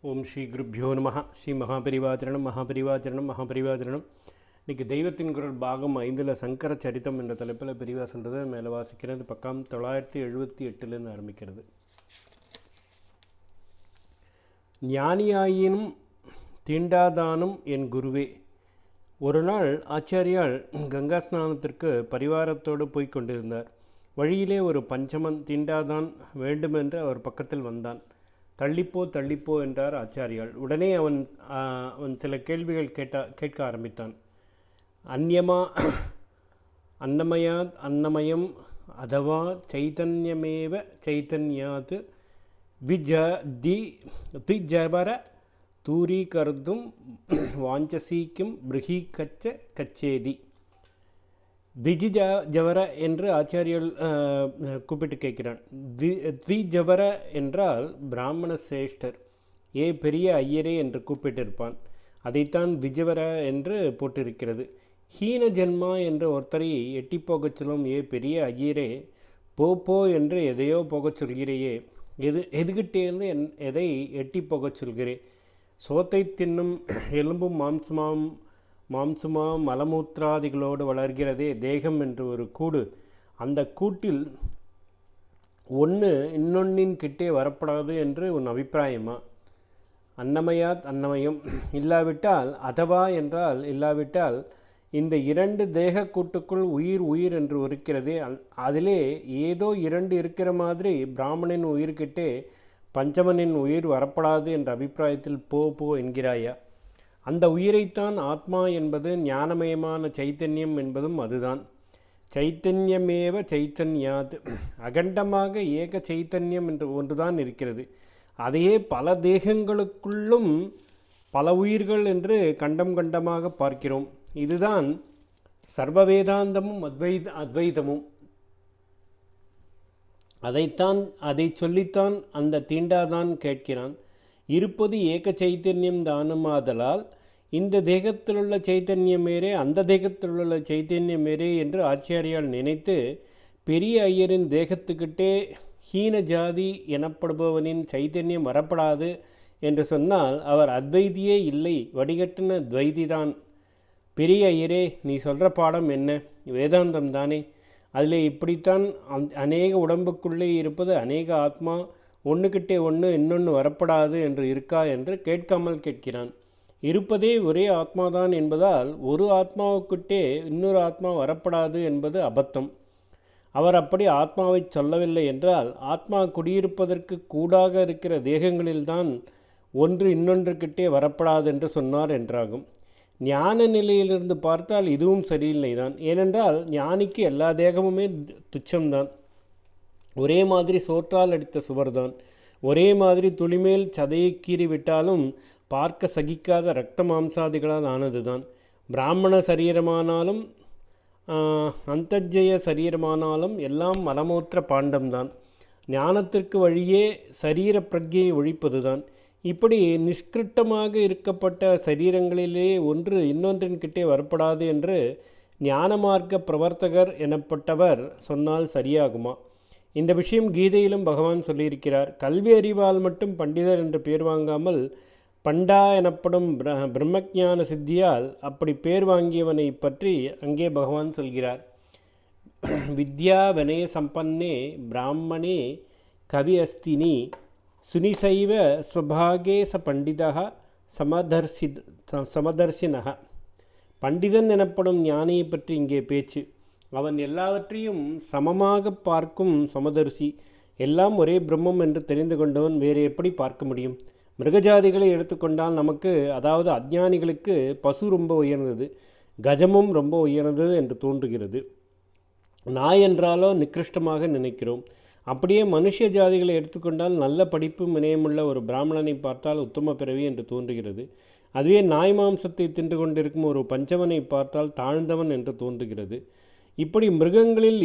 ஓம் ஸ்ரீ குருப்யோ நம. ஸ்ரீ மகாபரிவாச்சரணம். இன்றைக்கி தெய்வத்தின் குரல் பாகம் 5 சங்கர சரித்தம் என்ற தலைப்பில் பிரிவாக சொல்கிறது. மேலே வாசிக்கிறது பக்கம் 978 ஆரம்பிக்கிறது. ஞானியாயினும் தீண்டாதானும் என் குருவே. ஒரு நாள் ஆச்சாரியால் கங்கா ஸ்நானத்திற்கு பரிவாரத்தோடு போய்க் கொண்டிருந்தார். வழியிலே ஒரு பஞ்சமன் தீண்டாதான் வேண்டுமென்று அவர் பக்கத்தில் வந்தான். தள்ளிப்போ என்றார் ஆச்சாரியால். உடனே அவன் சில கேள்விகள் கேட்க ஆரம்பித்தான். அன்னமயாத் அன்னமயம் அதவா சைதன்யமேவ சைதன்யாத் த்விஜபர தூரீகர்த்தும் வாஞ்சசீக்கும் பிருஹீகச்ச கச்சேதி. த்விஜவர என்று ஆச்சாரியர் கூப்பிட்டு கேட்கிறான். த்விஜவர என்றால் பிராமண சிரேஷ்டர், பெரிய ஐயரே என்று கூப்பிட்டிருப்பான். அதைத்தான் த்விஜவர என்று போட்டிருக்கிறது. ஹீன ஜென்மா என்ற ஒருத்தரை எட்டி போகச் சொல்லும் பெரிய ஐயரே, போ என்று எதையோ போகச் சொல்கிறேயே, எதுகிட்டேருந்து எதை எட்டி போகச் சொல்கிறே? சோத்தை தின்னும் எலும்பும் மாம்சமாம் மலமூத்திராதிகளோடு வளர்கிறதே தேகம் என்று ஒரு கூடு. அந்த கூட்டில் ஒன்று இன்னொன்னின் கிட்டே வரப்படாது என்று உன் அபிப்பிராயமா? அன்னமயாத் அன்னமயம் இல்லாவிட்டால், அதவா என்றால் இல்லாவிட்டால், இந்த இரண்டு தேக கூட்டுக்குள் உயிர் என்று இருக்கிறதே, அதிலே ஏதோ இரண்டு இருக்கிற மாதிரி பிராமணனின் உயிர்கிட்டே பஞ்சமனின் உயிர் வரப்படாது என்ற அபிப்பிராயத்தில் போ என்கிறாயா? அந்த உயிரைத்தான் ஆத்மா என்பது, ஞானமயமான சைத்தன்யம் என்பதும் அதுதான். சைத்தன்யமேவ சைத்தன்யாத், அகண்டமாக ஏக சைத்தன்யம் என்று ஒன்றுதான் இருக்கிறது. அதையே பல தேகங்களுக்குள்ளும் பல உயிர்கள் என்று கண்டமாக பார்க்கிறோம். இதுதான் சர்வவேதாந்தமும் அத்வைதமும். அதை சொல்லித்தான் அந்த தீண்டாதான் கேட்கிறான். இருப்பது ஏக சைத்தன்யம் தானுமாதலால் இந்த தேகத்திலுள்ள சைத்தன்யம் வேறே, அந்த தேகத்திலுள்ள சைத்தன்யம் வேறே என்று ஆச்சாரியால் நினைத்து, பெரிய ஐயரின் தேகத்துக்கிட்டே ஹீன ஜாதி எனப்படுபவனின் சைத்தன்யம் வரப்படாது என்று சொன்னால் அவர் அத்வைதியே இல்லை, வடிகட்டின துவைதிதான். பெரிய ஐயரே, நீ சொல்கிற பாடம் என்ன? வேதாந்தம் தானே. அதில் இப்படித்தான் அநேக உடம்புக்குள்ளே இருப்பது அநேக ஆத்மா, ஒன்றுக்கிட்டே ஒன்று இன்னொன்று வரப்படாது என்று இருக்கா என்று கேட்காமல் கேட்கிறான். இருப்பதே ஒரே ஆத்மாதான் என்பதால் ஒரு ஆத்மாவுக்கிட்டே இன்னொரு ஆத்மா வரப்படாது என்பது அபத்தம். அவர் அப்படி ஆத்மாவை சொல்லவில்லை என்றால், ஆத்மா குடியிருப்பதற்கு கூடாக இருக்கிற தேகங்களில்தான் ஒன்று இன்னொன்றுக்கிட்டே வரப்படாது என்று சொன்னார் என்றாகும். ஞான நிலையிலிருந்து பார்த்தால் இதுவும் சரியில்லை தான். ஏனென்றால் ஞானிக்கு எல்லா தேகமுமே துச்சம்தான். ஒரே மாதிரி சோற்றால் அடித்த சுவர்தான். ஒரே மாதிரி துளிமேல் சதையை கீறி விட்டாலும் பார்க்க சகிக்காத இரத்த மாம்சாதிகளால் ஆனதுதான். பிராமண சரீரமானாலும் அந்தர்ஜய சரீரமானாலும் எல்லாம் மலமூற்ற பாண்டம்தான். ஞானத்திற்கு வழியே சரீர பிரக்ஞையை ஒழிப்பதுதான். இப்படி நிஷ்கிருட்டமாக இருக்கப்பட்ட சரீரங்களிலே ஒன்று இன்னொன்றின் கிட்டே வரப்படாது என்று ஞானமார்க்க பிரவர்த்தகர் எனப்பட்டவர் சொன்னால் சரியாகுமா? இந்த விஷயம் கீதையிலும் பகவான் சொல்லியிருக்கிறார். கல்வி அறிவால் மட்டும் பண்டிதர் என்று பேர் வாங்காமல் பண்டா எனப்படும் பிரம்மஞான சித்தியால் அப்படி பேர் வாங்கியவனை பற்றி அங்கே பகவான் சொல்கிறார். வித்யா வினய சம்பன்னே பிராமணே கவி அஸ்தினி சுனிசைவ ஸ்வபாகே ச பண்டிதா சமதர்சினக. பண்டிதன் எனப்படும் ஞானியை பற்றி இங்கே பேச்சு. அவன் எல்லாவற்றையும் சமமாக பார்க்கும் சமதர்சி. எல்லாம் ஒரே பிரம்மம் என்று தெரிந்து கொண்டவன் வேறு எப்படி பார்க்க முடியும்? மிருகஜாதிகளை எடுத்துக்கொண்டால் நமக்கு, அதாவது அஞ்ஞானிகளுக்கு, பசு ரொம்ப உயர்ந்தது, கஜமும் ரொம்ப உயர்ந்தது என்று தோன்றுகிறது. நாய் என்றாலோ நிகிருஷ்டமாக நினைக்கிறோம். அப்படியே மனுஷ ஜாதிகளை எடுத்துக்கொண்டால் நல்ல படிப்பு வினயமுள்ள ஒரு பிராமணனை பார்த்தால் உத்தம பிறவி என்று தோன்றுகிறது. அதுவே நாய் மாம்சத்தை தின்று கொண்டிருக்கும் ஒரு பஞ்சவனை பார்த்தால் தாழ்ந்தவன் என்று தோன்றுகிறது. இப்படி மிருகங்களில்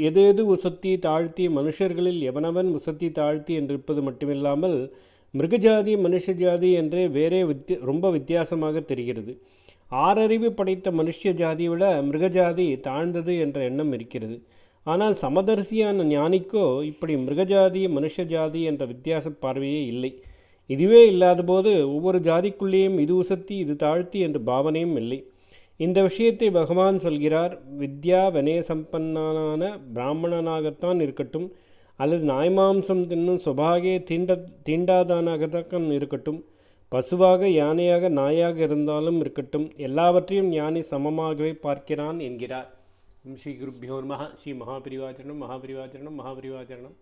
எது உசத்தி தாழ்த்தி, மனுஷர்களில் எவனவன் உசத்தி தாழ்த்தி என்றிருப்பது மட்டுமில்லாமல் மிருகஜாதி மனுஷ ஜாதி என்றே வேறே ரொம்ப வித்தியாசமாக தெரிகிறது. ஆறறிவு படைத்த மனுஷ ஜாதியை விட மிருகஜாதி தாழ்ந்தது என்ற எண்ணம் இருக்கிறது. ஆனால் சமதர்சியான ஞானிக்கோ இப்படி மிருகஜாதி மனுஷ ஜாதி என்ற வித்தியாச பார்வையே இல்லை. இதுவே இல்லாதபோது ஒவ்வொரு ஜாதிக்குள்ளேயும் இது உசத்தி இது தாழ்த்தி என்ற பாவனையும் இல்லை. இந்த விஷயத்தை பகவான் சொல்கிறார். வித்யா வினய சம்பன்னான பிராமணனாகத்தான் இருக்கட்டும், அல்லது நாய்மாம்சம் தின்னும் சுபாகே தீண்டாதானாகத்தான் இருக்கட்டும், பசுவாக யானையாக நாயாக இருந்தாலும் இருக்கட்டும், எல்லாவற்றையும் ஞானி சமமாகவே பார்க்கிறான் என்கிறார். ஸ்ரீ குருப்பியோ நமः. ஸ்ரீ மகாபரிவாச்சரணம் மகாபரிவாச்சரணம் மகாபரிவாச்சரணம்.